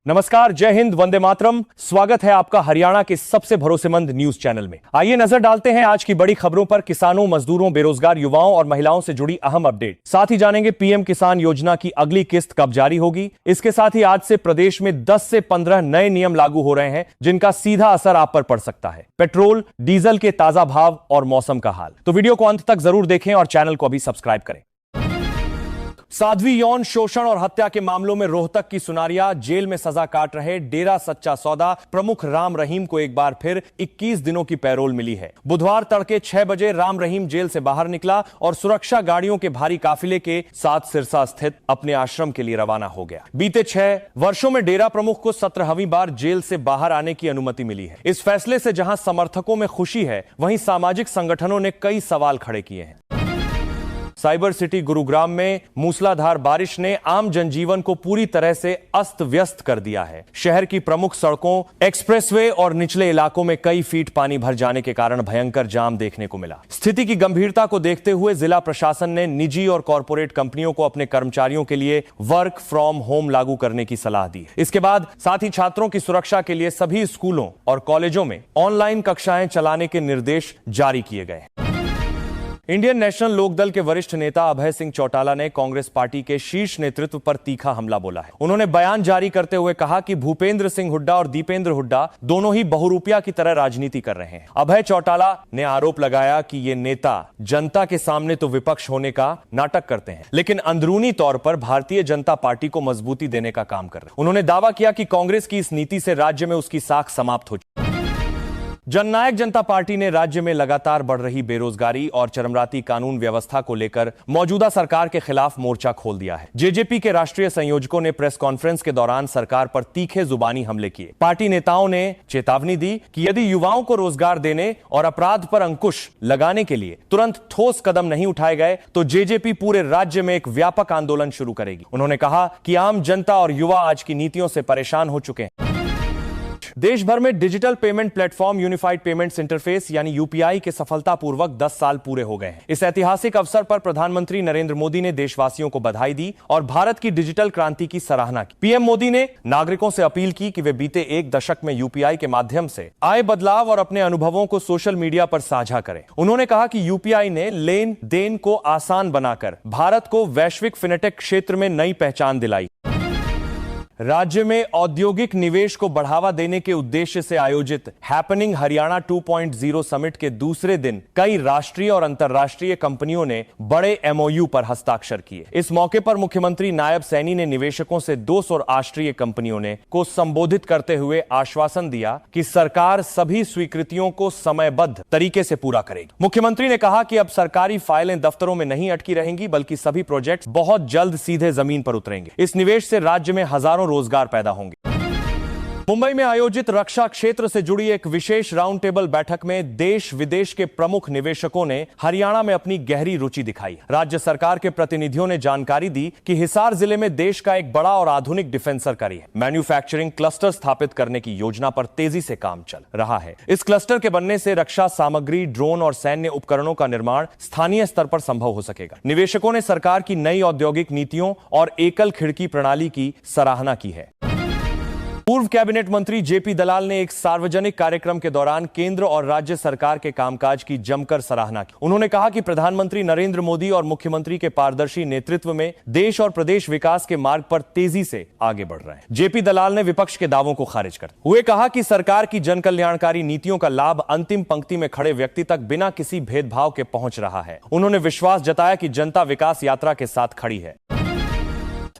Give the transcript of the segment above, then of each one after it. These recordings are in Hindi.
नमस्कार, जय हिंद, वंदे मातरम। स्वागत है आपका हरियाणा के सबसे भरोसेमंद न्यूज चैनल में। आइए नजर डालते हैं आज की बड़ी खबरों पर। किसानों, मजदूरों, बेरोजगार युवाओं और महिलाओं से जुड़ी अहम अपडेट। साथ ही जानेंगे पीएम किसान योजना की अगली किस्त कब जारी होगी। इसके साथ ही आज से प्रदेश में 10 से 15 नए नियम लागू हो रहे हैं जिनका सीधा असर आप पर पड़ सकता है। पेट्रोल, डीजल के ताजा भाव और मौसम का हाल। तो वीडियो को अंत तक जरूर देखें और चैनल को अभी सब्सक्राइब करें। साध्वी यौन शोषण और हत्या के मामलों में रोहतक की सुनारिया, जेल में सजा काट रहे डेरा सच्चा सौदा प्रमुख राम रहीम को एक बार फिर 21 दिनों की पैरोल मिली है। बुधवार तड़के 6 बजे राम रहीम जेल से बाहर निकला और सुरक्षा गाड़ियों के भारी काफिले के साथ सिरसा स्थित अपने आश्रम के लिए रवाना हो गया। बीते 6 वर्षों में डेरा प्रमुख को 17वीं बार जेल से बाहर आने की अनुमति मिली है। इस फैसले से जहां समर्थकों में खुशी है, वहीं सामाजिक संगठनों ने कई सवाल खड़े किए हैं। साइबर सिटी गुरुग्राम में मूसलाधार बारिश ने आम जनजीवन को पूरी तरह से अस्त व्यस्त कर दिया है। शहर की प्रमुख सड़कों, एक्सप्रेसवे और निचले इलाकों में कई फीट पानी भर जाने के कारण भयंकर जाम देखने को मिला। स्थिति की गंभीरता को देखते हुए जिला प्रशासन ने निजी और कॉरपोरेट कंपनियों को अपने कर्मचारियों के लिए वर्क फ्रॉम होम लागू करने की सलाह दी। इसके बाद साथ ही छात्रों की सुरक्षा के लिए सभी स्कूलों और कॉलेजों में ऑनलाइन कक्षाएं चलाने के निर्देश जारी किए गए। इंडियन नेशनल लोकदल के वरिष्ठ नेता अभय सिंह चौटाला ने कांग्रेस पार्टी के शीर्ष नेतृत्व पर तीखा हमला बोला है। उन्होंने बयान जारी करते हुए कहा कि भूपेंद्र सिंह हुड्डा और दीपेंद्र हुड्डा दोनों ही बहुरूपिया की तरह राजनीति कर रहे हैं। अभय चौटाला ने आरोप लगाया कि ये नेता जनता के सामने तो विपक्ष होने का नाटक करते हैं, लेकिन अंदरूनी तौर पर भारतीय जनता पार्टी को मजबूती देने का काम कर रहे हैं। उन्होंने दावा किया कि कांग्रेस की इस नीति से राज्य में उसकी साख समाप्त हो चुकी। जननायक जनता पार्टी ने राज्य में लगातार बढ़ रही बेरोजगारी और चरमराती कानून व्यवस्था को लेकर मौजूदा सरकार के खिलाफ मोर्चा खोल दिया है। जेजेपी के राष्ट्रीय संयोजकों ने प्रेस कॉन्फ्रेंस के दौरान सरकार पर तीखे जुबानी हमले किए। पार्टी नेताओं ने चेतावनी दी कि यदि युवाओं को रोजगार देने और अपराध पर अंकुश लगाने के लिए तुरंत ठोस कदम नहीं उठाए गए तो जेजेपी पूरे राज्य में एक व्यापक आंदोलन शुरू करेगी। उन्होंने कहा कि आम जनता और युवा आज की नीतियों से परेशान हो चुके हैं। देश भर में digital payment platform unified payments interface यानी यूपीआई के सफलतापूर्वक 10 साल पूरे हो गए हैं। इस ऐतिहासिक अवसर पर प्रधानमंत्री नरेंद्र मोदी ने देशवासियों को बधाई दी और भारत की डिजिटल क्रांति की सराहना की। पीएम मोदी ने नागरिकों से अपील की कि वे बीते 1 दशक में यूपीआई के माध्यम से आए बदलाव और अपने अनुभवों को सोशल मीडिया पर साझा करें। उन्होंने कहा कि यूपीआई ने लेन देन को आसान बनाकर भारत को वैश्विक फिनेटेक क्षेत्र में नई पहचान दिलाई। राज्य में औद्योगिक निवेश को बढ़ावा देने के उद्देश्य से आयोजित हैपनिंग हरियाणा 2.0 समिट के दूसरे दिन कई राष्ट्रीय और अंतर्राष्ट्रीय कंपनियों ने बड़े एमओयू पर हस्ताक्षर किए। इस मौके पर मुख्यमंत्री नायब सैनी ने निवेशकों से 200 राष्ट्रीय कंपनियों को संबोधित करते हुए आश्वासन दिया कि सरकार सभी स्वीकृतियों को समयबद्ध तरीके से पूरा करेगी। मुख्यमंत्री ने कहा कि अब सरकारी फाइलें दफ्तरों में नहीं अटकी रहेंगी, बल्कि सभी प्रोजेक्ट बहुत जल्द सीधे जमीन पर उतरेंगे। इस निवेश से राज्य में हजारों रोजगार पैदा होंगे। मुंबई में आयोजित रक्षा क्षेत्र से जुड़ी एक विशेष राउंड टेबल बैठक में देश विदेश के प्रमुख निवेशकों ने हरियाणा में अपनी गहरी रुचि दिखाई। राज्य सरकार के प्रतिनिधियों ने जानकारी दी कि हिसार जिले में देश का एक बड़ा और आधुनिक डिफेंस सरकारी है मैन्युफैक्चरिंग क्लस्टर स्थापित करने की योजना पर तेजी से काम चल रहा है। इस क्लस्टर के बनने से रक्षा सामग्री, ड्रोन और सैन्य उपकरणों का निर्माण स्थानीय स्तर पर संभव हो सकेगा। निवेशकों ने सरकार की नई औद्योगिक नीतियों और एकल खिड़की प्रणाली की सराहना की है। पूर्व कैबिनेट मंत्री जेपी दलाल ने एक सार्वजनिक कार्यक्रम के दौरान केंद्र और राज्य सरकार के कामकाज की जमकर सराहना की। उन्होंने कहा कि प्रधानमंत्री नरेंद्र मोदी और मुख्यमंत्री के पारदर्शी नेतृत्व में देश और प्रदेश विकास के मार्ग पर तेजी से आगे बढ़ रहे हैं। जेपी दलाल ने विपक्ष के दावों को खारिज करते हुए कहा कि सरकार की जन कल्याणकारी नीतियों का लाभ अंतिम पंक्ति में खड़े व्यक्ति तक बिना किसी भेदभाव के पहुंच रहा है। उन्होंने विश्वास जताया कि जनता विकास यात्रा के साथ खड़ी है।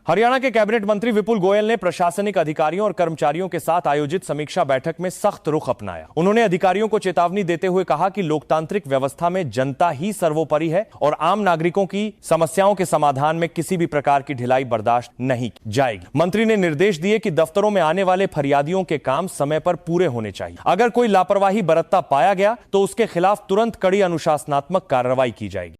हरियाणा के कैबिनेट मंत्री विपुल गोयल ने प्रशासनिक अधिकारियों और कर्मचारियों के साथ आयोजित समीक्षा बैठक में सख्त रुख अपनाया। उन्होंने अधिकारियों को चेतावनी देते हुए कहा कि लोकतांत्रिक व्यवस्था में जनता ही सर्वोपरि है और आम नागरिकों की समस्याओं के समाधान में किसी भी प्रकार की ढिलाई बर्दाश्त नहीं की जाएगी। मंत्री ने निर्देश दिए कि दफ्तरों में आने वाले फरियादियों के काम समय पर पूरे होने चाहिए। अगर कोई लापरवाही बरतता पाया गया तो उसके खिलाफ तुरंत कड़ी अनुशासनात्मक कार्रवाई की जाएगी।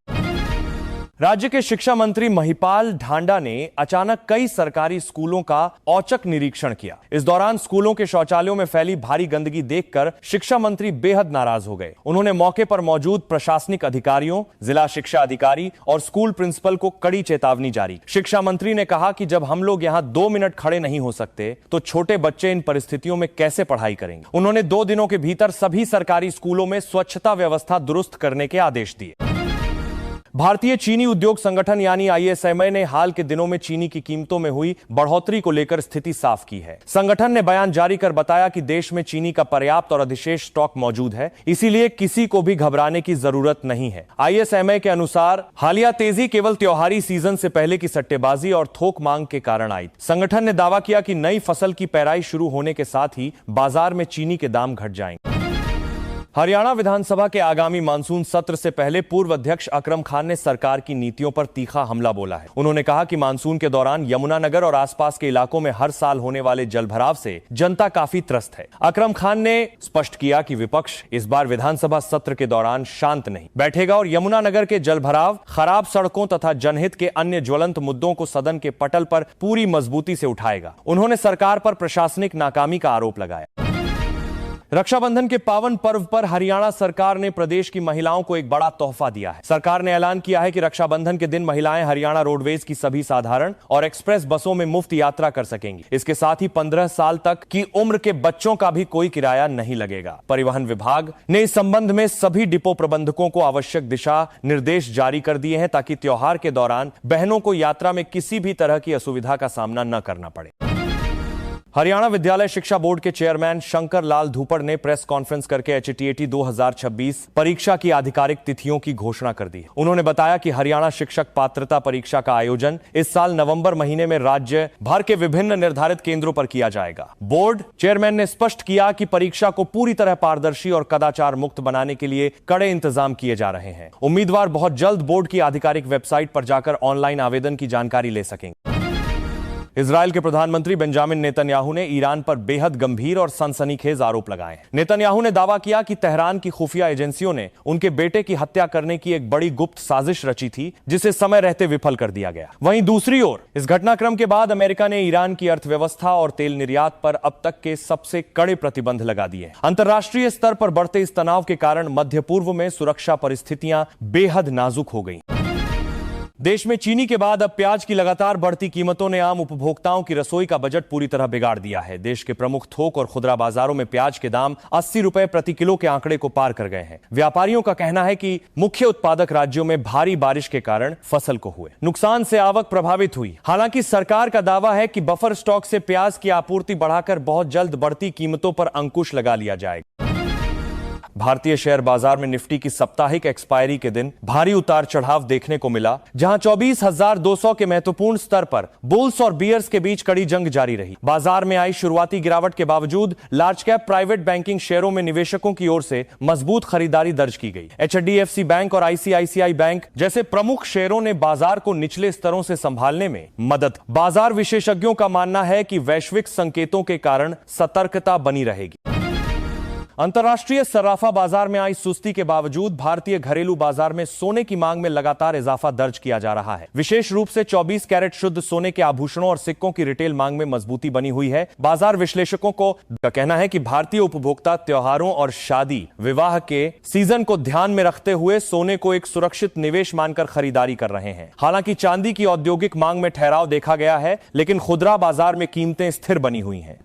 राज्य के शिक्षा मंत्री महिपाल ढांडा ने अचानक कई सरकारी स्कूलों का औचक निरीक्षण किया। इस दौरान स्कूलों के शौचालयों में फैली भारी गंदगी देखकर शिक्षा मंत्री बेहद नाराज हो गए। उन्होंने मौके पर मौजूद प्रशासनिक अधिकारियों, जिला शिक्षा अधिकारी और स्कूल प्रिंसिपल को कड़ी चेतावनी जारी। शिक्षा मंत्री ने कहा कि जब हम लोग यहां 2 मिनट खड़े नहीं हो सकते तो छोटे बच्चे इन परिस्थितियों में कैसे पढ़ाई करेंगे। उन्होंने 2 दिनों के भीतर सभी सरकारी स्कूलों में स्वच्छता व्यवस्था दुरुस्त करने के आदेश दिए। भारतीय चीनी उद्योग संगठन यानी ISMA ने हाल के दिनों में चीनी की कीमतों में हुई बढ़ोतरी को लेकर स्थिति साफ की है। संगठन ने बयान जारी कर बताया कि देश में चीनी का पर्याप्त और अधिशेष स्टॉक मौजूद है, इसीलिए किसी को भी घबराने की जरूरत नहीं है। ISMA के अनुसार हालिया तेजी केवल त्योहारी सीजन से पहले की सट्टेबाजी और थोक मांग के कारण आई। संगठन ने दावा किया कि नई फसल की पेराई शुरू होने के साथ ही बाजार में चीनी के दाम घट जाएंगे। हरियाणा विधानसभा के आगामी मानसून सत्र से पहले पूर्व अध्यक्ष अकरम खान ने सरकार की नीतियों पर तीखा हमला बोला है। उन्होंने कहा कि मानसून के दौरान यमुनानगर और आसपास के इलाकों में हर साल होने वाले जलभराव से जनता काफी त्रस्त है। अकरम खान ने स्पष्ट किया कि विपक्ष इस बार विधानसभा सत्र के दौरान शांत नहीं बैठेगा और यमुनानगर के जलभराव, खराब सड़कों तथा जनहित के अन्य ज्वलंत मुद्दों को सदन के पटल पर पूरी मजबूती से उठाएगा। उन्होंने सरकार पर प्रशासनिक नाकामी का आरोप लगाया। रक्षाबंधन के पावन पर्व पर हरियाणा सरकार ने प्रदेश की महिलाओं को एक बड़ा तोहफा दिया है। सरकार ने ऐलान किया है कि रक्षाबंधन के दिन महिलाएं हरियाणा रोडवेज की सभी साधारण और एक्सप्रेस बसों में मुफ्त यात्रा कर सकेंगी। इसके साथ ही 15 साल तक की उम्र के बच्चों का भी कोई किराया नहीं लगेगा। परिवहन विभाग ने इस संबंध में सभी डिपो प्रबंधकों को आवश्यक दिशा निर्देश जारी कर दिए हैं ताकि त्योहार के दौरान बहनों को यात्रा में किसी भी तरह की असुविधा का सामना न करना पड़े। हरियाणा विद्यालय शिक्षा बोर्ड के चेयरमैन शंकर लाल धूपड़ ने प्रेस कॉन्फ्रेंस करके HTAT 2026 परीक्षा की आधिकारिक तिथियों की घोषणा कर दी। उन्होंने बताया कि हरियाणा शिक्षक पात्रता परीक्षा का आयोजन इस साल नवंबर महीने में राज्य भर के विभिन्न निर्धारित केंद्रों पर किया जाएगा। बोर्ड चेयरमैन ने स्पष्ट किया कि परीक्षा को पूरी तरह पारदर्शी और कदाचार मुक्त बनाने के लिए कड़े इंतजाम किए जा रहे हैं। उम्मीदवार बहुत जल्द बोर्ड की आधिकारिक वेबसाइट पर जाकर ऑनलाइन आवेदन की जानकारी ले सकेंगे। इजराइल के प्रधानमंत्री बेंजामिन नेतन्याहू ने ईरान पर बेहद गंभीर और सनसनीखेज आरोप लगाए। नेतन्याहू ने दावा किया कि तेहरान की खुफिया एजेंसियों ने उनके बेटे की हत्या करने की एक बड़ी गुप्त साजिश रची थी, जिसे समय रहते विफल कर दिया गया। वहीं दूसरी ओर इस घटनाक्रम के बाद अमेरिका ने ईरान की अर्थव्यवस्था और तेल निर्यात पर अब तक के सबसे कड़े प्रतिबंध लगा दिए। अंतर्राष्ट्रीय स्तर पर बढ़ते इस तनाव के कारण मध्य पूर्व में सुरक्षा परिस्थितियां बेहद नाजुक हो गई। देश में चीनी के बाद अब प्याज की लगातार बढ़ती कीमतों ने आम उपभोक्ताओं की रसोई का बजट पूरी तरह बिगाड़ दिया है। देश के प्रमुख थोक और खुदरा बाजारों में प्याज के दाम 80 रुपए प्रति किलो के आंकड़े को पार कर गए हैं। व्यापारियों का कहना है कि मुख्य उत्पादक राज्यों में भारी बारिश के कारण फसल को हुए नुकसान से आवक प्रभावित हुई। हालांकि सरकार का दावा है कि बफर स्टॉक से प्याज की आपूर्ति बढ़ाकर बहुत जल्द बढ़ती कीमतों पर अंकुश लगा लिया जाएगा। भारतीय शेयर बाजार में निफ्टी की साप्ताहिक एक्सपायरी के दिन भारी उतार चढ़ाव देखने को मिला, जहां 24,200 के महत्वपूर्ण स्तर पर बुल्स और बियर्स के बीच कड़ी जंग जारी रही। बाजार में आई शुरुआती गिरावट के बावजूद लार्ज कैप प्राइवेट बैंकिंग शेयरों में निवेशकों की ओर से मजबूत खरीदारी दर्ज की गई। HDFC बैंक और ICICI बैंक जैसे प्रमुख शेयरों ने बाजार को निचले स्तरों से संभालने में मदद। बाजार विशेषज्ञों का मानना है कि वैश्विक संकेतों के कारण सतर्कता बनी रहेगी। अंतर्राष्ट्रीय सर्राफा बाजार में आई सुस्ती के बावजूद भारतीय घरेलू बाजार में सोने की मांग में लगातार इजाफा दर्ज किया जा रहा है। विशेष रूप से 24 कैरेट शुद्ध सोने के आभूषणों और सिक्कों की रिटेल मांग में मजबूती बनी हुई है। बाजार विश्लेषकों को कहना है कि भारतीय उपभोक्ता त्योहारों और शादी विवाह के सीजन को ध्यान में रखते हुए सोने को एक सुरक्षित निवेश मानकर खरीदारी कर रहे हैं। हालांकि चांदी की औद्योगिक मांग में ठहराव देखा गया है, लेकिन खुदरा बाजार में कीमतें स्थिर बनी हुई हैं।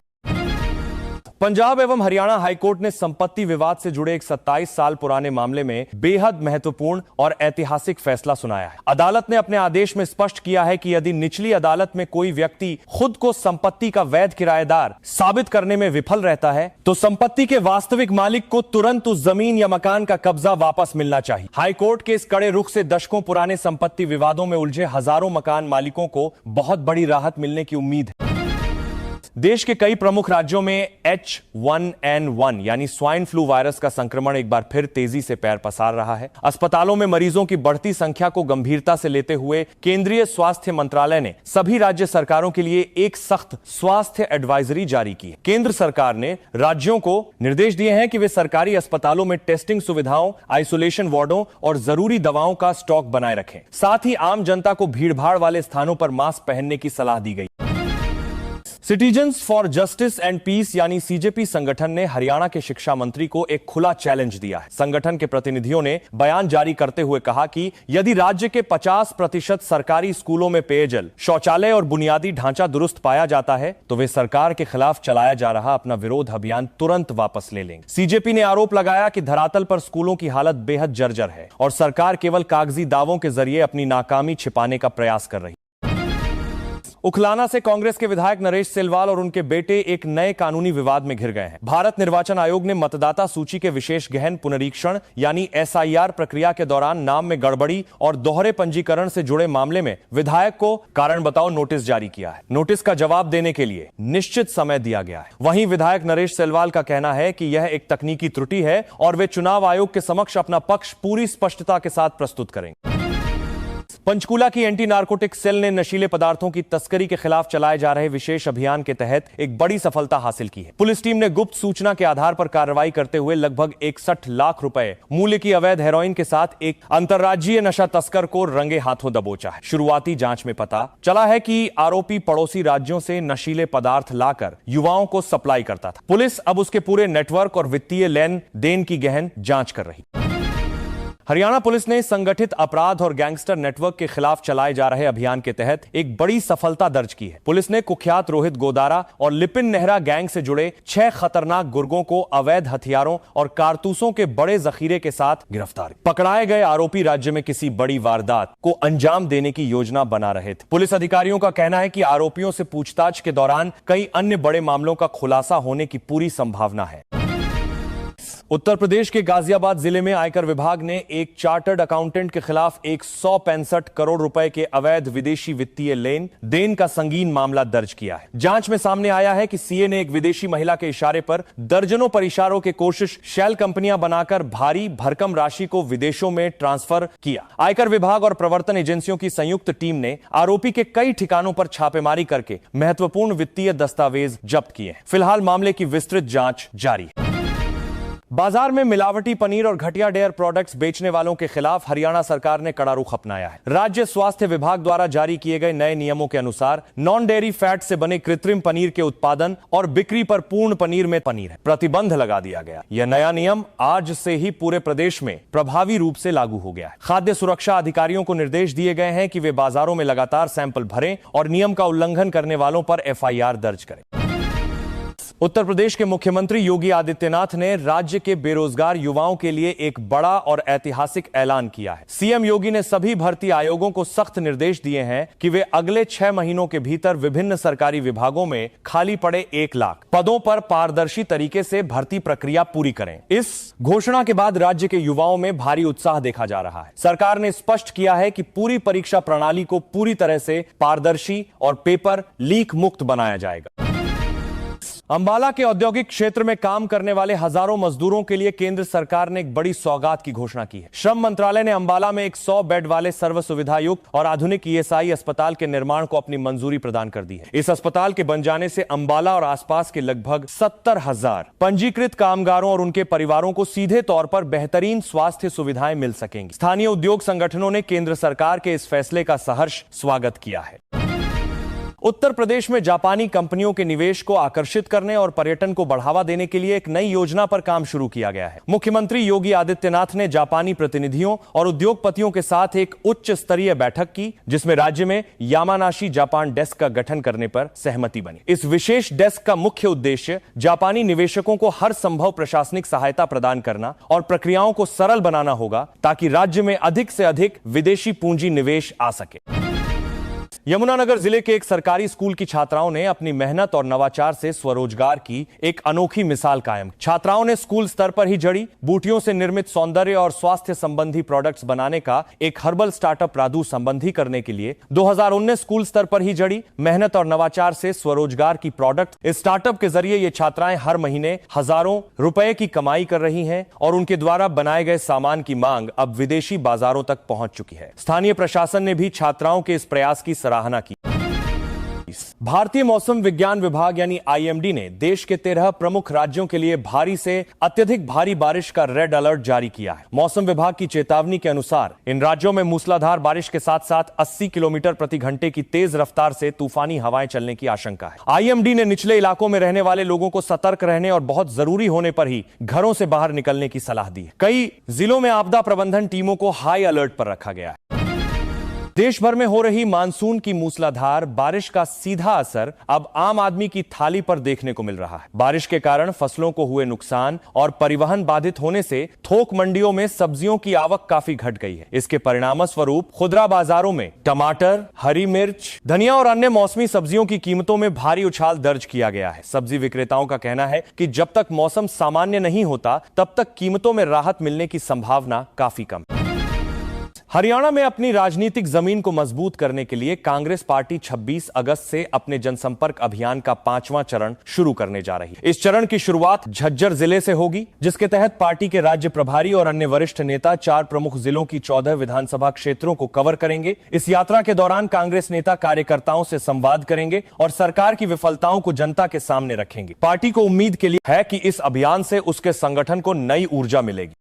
पंजाब एवं हरियाणा हाईकोर्ट ने संपत्ति विवाद से जुड़े एक 27 साल पुराने मामले में बेहद महत्वपूर्ण और ऐतिहासिक फैसला सुनाया है। अदालत ने अपने आदेश में स्पष्ट किया है कि यदि निचली अदालत में कोई व्यक्ति खुद को संपत्ति का वैध किराएदार साबित करने में विफल रहता है, तो संपत्ति के वास्तविक मालिक को तुरंत उस जमीन या मकान का कब्जा वापस मिलना चाहिए। हाईकोर्ट के इस कड़े रुख से दशकों पुराने संपत्ति विवादों में उलझे हजारों मकान मालिकों को बहुत बड़ी राहत मिलने की उम्मीद है। देश के कई प्रमुख राज्यों में H1N1 यानी स्वाइन फ्लू वायरस का संक्रमण एक बार फिर तेजी से पैर पसार रहा है। अस्पतालों में मरीजों की बढ़ती संख्या को गंभीरता से लेते हुए केंद्रीय स्वास्थ्य मंत्रालय ने सभी राज्य सरकारों के लिए एक सख्त स्वास्थ्य एडवाइजरी जारी की है। केंद्र सरकार ने राज्यों को निर्देश दिए हैं कि वे सरकारी अस्पतालों में टेस्टिंग सुविधाओं, आइसोलेशन वार्डों और जरूरी दवाओं का स्टॉक बनाए रखें। साथ ही आम जनता को भीड़भाड़ वाले स्थानों पर मास्क पहनने की सलाह दी गई। Citizens for justice and peace यानी सीजेपी संगठन ने हरियाणा के शिक्षा मंत्री को एक खुला चैलेंज दिया है। संगठन के प्रतिनिधियों ने बयान जारी करते हुए कहा कि यदि राज्य के 50% सरकारी स्कूलों में पेयजल, शौचालय और बुनियादी ढांचा दुरुस्त पाया जाता है तो वे सरकार के खिलाफ चलाया जा रहा अपना विरोध अभियान तुरंत वापस ले लेंगे। सीजेपी ने आरोप लगाया कि धरातल पर स्कूलों की हालत बेहद जर्जर है और सरकार केवल कागजी दावों के जरिए अपनी नाकामी छिपाने का प्रयास कर रही है। उखलाना से कांग्रेस के विधायक नरेश सिलवाल और उनके बेटे एक नए कानूनी विवाद में घिर गए हैं। भारत निर्वाचन आयोग ने मतदाता सूची के विशेष गहन पुनरीक्षण यानी SIR प्रक्रिया के दौरान नाम में गड़बड़ी और दोहरे पंजीकरण से जुड़े मामले में विधायक को कारण बताओ नोटिस जारी किया है। नोटिस का जवाब देने के लिए निश्चित समय दिया गया है। वहीं विधायक नरेश सिलवाल का कहना है कि यह एक तकनीकी त्रुटि है और वे चुनाव आयोग के समक्ष अपना पक्ष पूरी स्पष्टता के साथ प्रस्तुत करेंगे। पंचकूला की एंटी नारकोटिक सेल ने नशीले पदार्थों की तस्करी के खिलाफ चलाए जा रहे विशेष अभियान के तहत एक बड़ी सफलता हासिल की है। पुलिस टीम ने गुप्त सूचना के आधार पर कार्रवाई करते हुए लगभग 61 लाख रुपए मूल्य की अवैध हेरोइन के साथ एक अंतर्राज्यीय नशा तस्कर को रंगे हाथों दबोचा है। शुरुआती जांच में पता चला है कि आरोपी पड़ोसी राज्यों से नशीले पदार्थ लाकर युवाओं को सप्लाई करता था। पुलिस अब उसके पूरे नेटवर्क और वित्तीय लेन देन की गहन जांच कर रही है। हरियाणा पुलिस ने संगठित अपराध और गैंगस्टर नेटवर्क के खिलाफ चलाए जा रहे अभियान के तहत एक बड़ी सफलता दर्ज की है। पुलिस ने कुख्यात रोहित गोदारा और लिपिन नेहरा गैंग से जुड़े 6 खतरनाक गुर्गों को अवैध हथियारों और कारतूसों के बड़े जखीरे के साथ गिरफ्तार। पकड़ाए गए आरोपी राज्य में किसी बड़ी वारदात को अंजाम देने की योजना बना रहे थे। पुलिस अधिकारियों का कहना है कि आरोपियों से पूछताछ के दौरान कई अन्य बड़े मामलों का खुलासा होने की पूरी संभावना है। उत्तर प्रदेश के गाजियाबाद जिले में आयकर विभाग ने एक चार्टर्ड अकाउंटेंट के खिलाफ 165 करोड़ रुपए के अवैध विदेशी वित्तीय लेन देन का संगीन मामला दर्ज किया है। जांच में सामने आया है कि सीए ने एक विदेशी महिला के इशारे पर दर्जनों परिचारों के कोशिश शेल कंपनियां बनाकर भारी भरकम राशि को विदेशों में ट्रांसफर किया। आयकर विभाग और प्रवर्तन एजेंसियों की संयुक्त टीम ने आरोपी के कई ठिकानों पर छापेमारी करके महत्वपूर्ण वित्तीय दस्तावेज जब्त किए। फिलहाल मामले की विस्तृत जांच जारी है। बाजार में मिलावटी पनीर और घटिया डेयर प्रोडक्ट्स बेचने वालों के खिलाफ हरियाणा सरकार ने कड़ा रुख अपनाया है। राज्य स्वास्थ्य विभाग द्वारा जारी किए गए नए नियमों के अनुसार नॉन डेयरी फैट से बने कृत्रिम पनीर के उत्पादन और बिक्री पर पूर्ण पनीर में पनीर है प्रतिबंध लगा दिया गया। यह नया नियम आज से ही पूरे प्रदेश में प्रभावी रूप से लागू हो गया है। खाद्य सुरक्षा अधिकारियों को निर्देश दिए गए हैं कि वे बाजारों में लगातार सैंपल भरें और नियम का उल्लंघन करने वालों पर FIR दर्ज करें। उत्तर प्रदेश के मुख्यमंत्री योगी आदित्यनाथ ने राज्य के बेरोजगार युवाओं के लिए एक बड़ा और ऐतिहासिक ऐलान किया है। सीएम योगी ने सभी भर्ती आयोगों को सख्त निर्देश दिए हैं कि वे अगले 6 महीनों के भीतर विभिन्न सरकारी विभागों में खाली पड़े 1 लाख पदों पर पारदर्शी तरीके से भर्ती प्रक्रिया पूरी करें। इस घोषणा के बाद राज्य के युवाओं में भारी उत्साह देखा जा रहा है। सरकार ने स्पष्ट किया है कि पूरी परीक्षा प्रणाली को पूरी तरह से पारदर्शी और पेपर लीक मुक्त बनाया जाएगा। अंबाला के औद्योगिक क्षेत्र में काम करने वाले हजारों मजदूरों के लिए केंद्र सरकार ने एक बड़ी सौगात की घोषणा की है। श्रम मंत्रालय ने अंबाला में एक 100 बेड वाले सर्व सुविधायुक्त और आधुनिक ESI अस्पताल के निर्माण को अपनी मंजूरी प्रदान कर दी है। इस अस्पताल के बन जाने से अंबाला और आसपास के लगभग 70,000 पंजीकृत कामगारों और उनके परिवारों को सीधे तौर पर बेहतरीन स्वास्थ्य सुविधाएं मिल सकेंगी। स्थानीय उद्योग संगठनों ने केंद्र सरकार के इस फैसले का सहर्ष स्वागत किया है। उत्तर प्रदेश में जापानी कंपनियों के निवेश को आकर्षित करने और पर्यटन को बढ़ावा देने के लिए एक नई योजना पर काम शुरू किया गया है। मुख्यमंत्री योगी आदित्यनाथ ने जापानी प्रतिनिधियों और उद्योगपतियों के साथ एक उच्च स्तरीय बैठक की, जिसमें राज्य में यामानाशी जापान डेस्क का गठन करने पर सहमति बनी। इस विशेष डेस्क का मुख्य उद्देश्य जापानी निवेशकों को हर संभव प्रशासनिक सहायता प्रदान करना और प्रक्रियाओं को सरल बनाना होगा, ताकि राज्य में अधिक से अधिक विदेशी पूंजी निवेश आ सके। यमुनानगर जिले के एक सरकारी स्कूल की छात्राओं ने अपनी मेहनत और नवाचार से स्वरोजगार की एक अनोखी मिसाल कायम। छात्राओं ने स्कूल स्तर पर ही जड़ी बूटियों से निर्मित सौंदर्य और स्वास्थ्य संबंधी प्रोडक्ट्स बनाने का एक हर्बल स्टार्टअप रादू संबंधी करने के लिए 2019 स्कूल स्तर पर ही जड़ी मेहनत और नवाचार से स्वरोजगार की प्रोडक्ट। इस स्टार्टअप के जरिए ये छात्राएं हर महीने हजारों रुपए की कमाई कर रही हैं और उनके द्वारा बनाए गए सामान की मांग अब विदेशी बाजारों तक पहुंच चुकी है। स्थानीय प्रशासन ने भी छात्राओं के इस प्रयास की सराहना की। भारतीय मौसम विज्ञान विभाग यानी आईएमडी ने देश के 13 प्रमुख राज्यों के लिए भारी से अत्यधिक भारी बारिश का रेड अलर्ट जारी किया है। मौसम विभाग की चेतावनी के अनुसार इन राज्यों में मूसलाधार बारिश के साथ साथ 80 किलोमीटर प्रति घंटे की तेज रफ्तार से तूफानी हवाएं चलने की आशंका है। आईएमडी ने निचले इलाकों में रहने वाले लोगों को सतर्क रहने और बहुत जरूरी होने पर ही घरों से बाहर निकलने की सलाह दी है। कई जिलों में आपदा प्रबंधन टीमों को हाई अलर्ट पर रखा गया है। देश भर में हो रही मानसून की मूसलाधार बारिश का सीधा असर अब आम आदमी की थाली पर देखने को मिल रहा है। बारिश के कारण फसलों को हुए नुकसान और परिवहन बाधित होने से थोक मंडियों में सब्जियों की आवक काफी घट गई है। इसके परिणामस्वरूप खुदरा बाजारों में टमाटर, हरी मिर्च, धनिया और अन्य मौसमी सब्जियों की कीमतों में भारी उछाल दर्ज किया गया है। सब्जी विक्रेताओं का कहना है कि जब तक मौसम सामान्य नहीं होता तब तक कीमतों में राहत मिलने की संभावना काफी कम है। हरियाणा में अपनी राजनीतिक जमीन को मजबूत करने के लिए कांग्रेस पार्टी 26 अगस्त से अपने जनसंपर्क अभियान का 5वां चरण शुरू करने जा रही है। इस चरण की शुरुआत झज्जर जिले से होगी, जिसके तहत पार्टी के राज्य प्रभारी और अन्य वरिष्ठ नेता 4 प्रमुख जिलों की 14 विधानसभा क्षेत्रों को कवर करेंगे। इस यात्रा के दौरान कांग्रेस नेता कार्यकर्ताओं से संवाद करेंगे और सरकार की विफलताओं को जनता के सामने रखेंगे। पार्टी को उम्मीद के लिए है कि इस अभियान से उसके संगठन को नई ऊर्जा मिलेगी।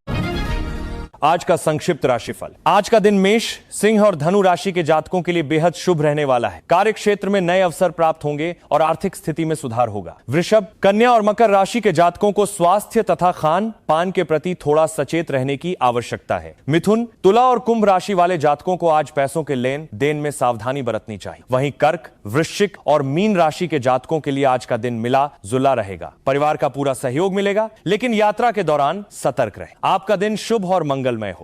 आज का संक्षिप्त राशिफल। आज का दिन मेष, सिंह और धनु राशि के जातकों के लिए बेहद शुभ रहने वाला है। कार्य क्षेत्र में नए अवसर प्राप्त होंगे और आर्थिक स्थिति में सुधार होगा। वृषभ, कन्या और मकर राशि के जातकों को स्वास्थ्य तथा खान पान के प्रति थोड़ा सचेत रहने की आवश्यकता है। मिथुन, तुला और कुंभ राशि वाले जातकों को आज पैसों के लेन देन में सावधानी बरतनी चाहिए। वहीं कर्क, वृश्चिक और मीन राशि के जातकों के लिए आज का दिन मिला जुला रहेगा। परिवार का पूरा सहयोग मिलेगा, लेकिन यात्रा के दौरान सतर्क रहे। आपका दिन शुभ और मंगलमय हो।